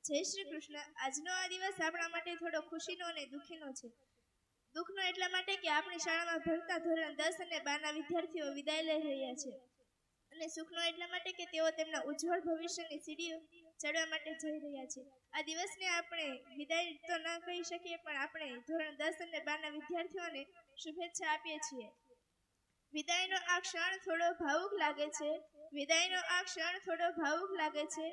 જય શ્રી કૃષ્ણ. આજનો આ દિવસ આપણા માટે થોડો ખુશીનો અને દુઃખીનો છે. દુઃખનો એટલા માટે કે આપણી શાળામાં ભણતા ધોરણ 10 અને 12ના વિદ્યાર્થીઓ વિદાય લઈ રહ્યા છે, અને સુખનો એટલા માટે કે તેઓ તેમના ઉજ્જવળ ભવિષ્યની સીડીઓ ચડવા માટે જઈ રહ્યા છે. આ દિવસને આપણે વિદાય તો ન કહી શકીએ, પણ આપણે ધોરણ 10 અને 12ના વિદ્યાર્થીઓને શુભેચ્છા આપીએ છીએ. વિદાયનો આ ક્ષણ થોડો ભાવુક લાગે છે. વિદાયનો આ ક્ષણ થોડો ભાવુક લાગે છે,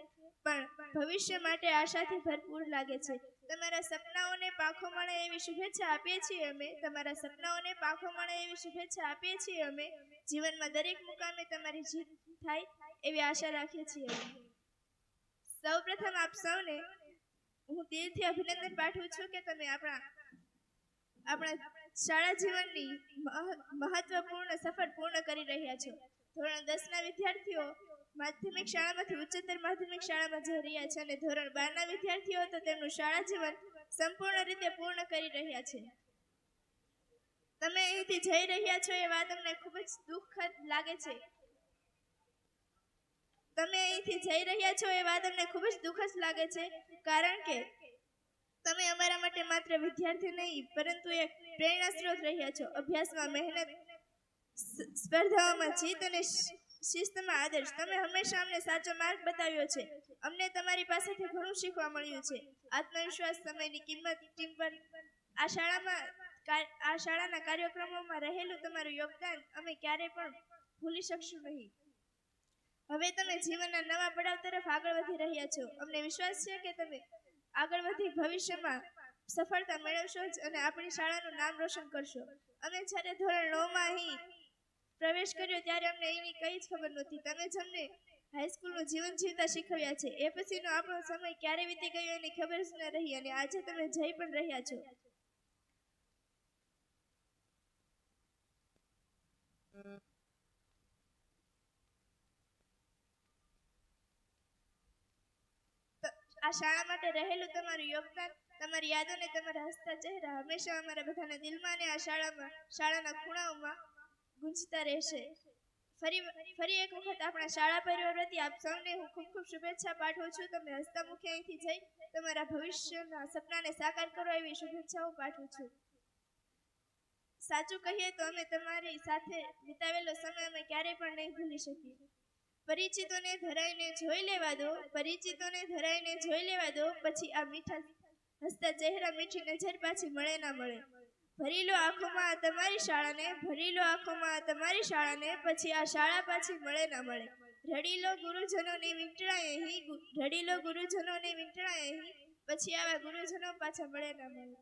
પણ ભવિષ્ય માટે આશાથી ભરપૂર લાગે છે. તમારા સપનાઓને પાંખો મળે એવી શુભેચ્છા આપીએ છીએ અમે. તમારા સપનાઓને પાંખો મળે એવી શુભેચ્છા આપીએ છીએ અમે. જીવનમાં દરેક મુકામે તમારી જીત થાય એવી આશા રાખીએ છીએ. સૌપ્રથમ આપ સૌને હું દિલથી અભિનંદન પાઠવું છું કે તમે આપણા શાળા જીવનની મહત્વપૂર્ણ સફર પૂર્ણ કરી રહ્યા છો. ધોરણ 10ના વિદ્યાર્થીઓ માધ્યમિક શાળામાંથી ઉચ્ચતર માધ્યમિક શાળામાં જઈ રહ્યા છે, અને ધોરણ 12ના વિદ્યાર્થીઓ તો તેમનું શાળા જીવન સંપૂર્ણ રીતે પૂર્ણ કરી રહ્યા છે. તમે અહીંથી જઈ રહ્યા છો એ વાત અમને ખૂબ જ દુઃખદ લાગે છે. તમે અહીંથી જઈ રહ્યા છો એ વાત અમને ખૂબ જ દુઃખદ લાગે છે, કારણ કે તમે અમારા માટે માત્ર વિદ્યાર્થી નહીં, પરંતુ એક પ્રેરણા સ્ત્રોત રહ્યા છો. અભ્યાસમાં મહેનત, સ્પર્ધાઓમાં જીત અને શિસ્તમાં આદર્શ. તમે હંમેશા અમને સાચો માર્ગ બતાવ્યો છે. અમને તમારી પાસેથી ઘણું શીખવા મળ્યું છે. આત્મવિશ્વાસ, સમયની કિંમત, ટીમવર્ક, આ શાળાના કાર્યક્રમોમાં રહેલું તમારું યોગદાન અમે ક્યારેય પણ ભૂલી શકશું નહીં. હવે તમે જીવનના નવા પડાવ તરફ આગળ વધી રહ્યા છો. અમને વિશ્વાસ છે કે તમે આગળ વધી ભવિષ્યમાં સફળતા મેળવશો જ અને આપણી શાળાનું નામ રોશન કરશો. અમે જ્યારે ધોરણ 9માં અહીં પ્રવેશ કર્યો ત્યારે અમને એની કંઈ જ ખબર નહોતી. તમે જ અમને હાઈસ્કૂલનું જીવન જીવતા શીખવ્યા છે. એ પછીનો આપણો સમય ક્યારે વીતી ગયો એની ખબર જ ન રહી, અને આજે તમે જઈ પણ રહ્યા છો. આ શાળા માટે રહેલું તમારું યોગદાન, તમારી યાદો અને તમારા હસતા ચહેરા હંમેશા અમારા બધાના દિલમાં અને આ શાળાના ખૂણાઓમાં ગુંજતા રહેશે. ફરી એક વખત આપણા શાળા પરિવાર વતી આપ સૌને હું ખૂબ ખૂબ શુભેચ્છા પાઠવું છું. તમે હસતા મુખે અહીંથી જઈ તમારા ભવિષ્યના સપનાને સાકાર કરો એવી શુભેચ્છાઓ પાઠવું છું. સાચું કહીએ તો અમે તમારી સાથે વિતાવેલો સમય અમે ક્યારેય પણ નહીં ભૂલી શકીએ. પરિચિતોને ધરાઈને જોઈ લેવા દો, પરિચિતોને ધરાઈને જોઈ લેવા દો, પછી આ મીઠા હસતા ચહેરા, મીઠી નજર પાછી મળે ના મળે. ભરી લો આંખોમાં તમારી શાળાને, ભરી લો આંખોમાં તમારી શાળાને, પછી આ શાળા પાછી મળે ના મળે. રડી લો ગુરુજનોની વીંટળાએ અહીં, રડી લો ગુરુજનોની વીંટળાએ અહીં, પછી આવા ગુરુજનો પાછા મળે ના મળે.